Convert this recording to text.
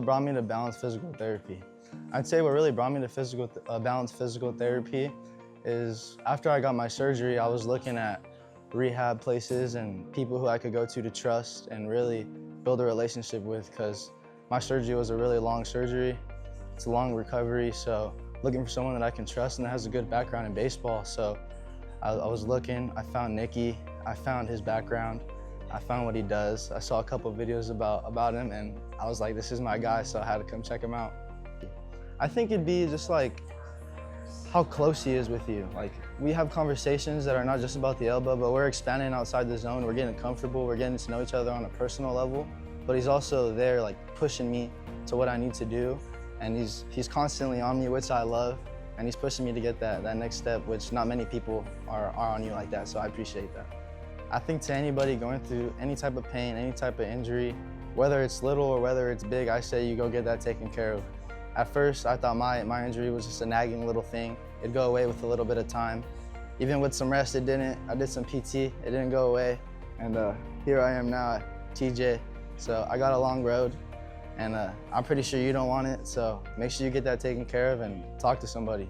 brought me to Balanced Physical Therapy? I'd say what really brought me to Balanced Physical Therapy is after I got my surgery, I was looking at rehab places and people who I could go to trust and really build a relationship with, because my surgery was a really long surgery. It's a long recovery, so looking for someone that I can trust and that has a good background in baseball. So I was looking, I found Nicky, I found his background, I found what he does. I saw a couple of videos about him and I was like, this is my guy, so I had to come check him out. I think it'd be just like how close he is with you. Like, we have conversations that are not just about the elbow, but we're expanding outside the zone. We're getting comfortable, we're getting to know each other on a personal level, but he's also there like pushing me to what I need to do. And he's constantly on me, which I love, and he's pushing me to get that next step, which not many people are on you like that, so I appreciate that. I think to anybody going through any type of pain, any type of injury, whether it's little or whether it's big, I say you go get that taken care of. At first, I thought my injury was just a nagging little thing. It'd go away with a little bit of time. Even with some rest, it didn't. I did some PT, it didn't go away. And here I am now at TJ. So I got a long road, and I'm pretty sure you don't want it, so make sure you get that taken care of and talk to somebody.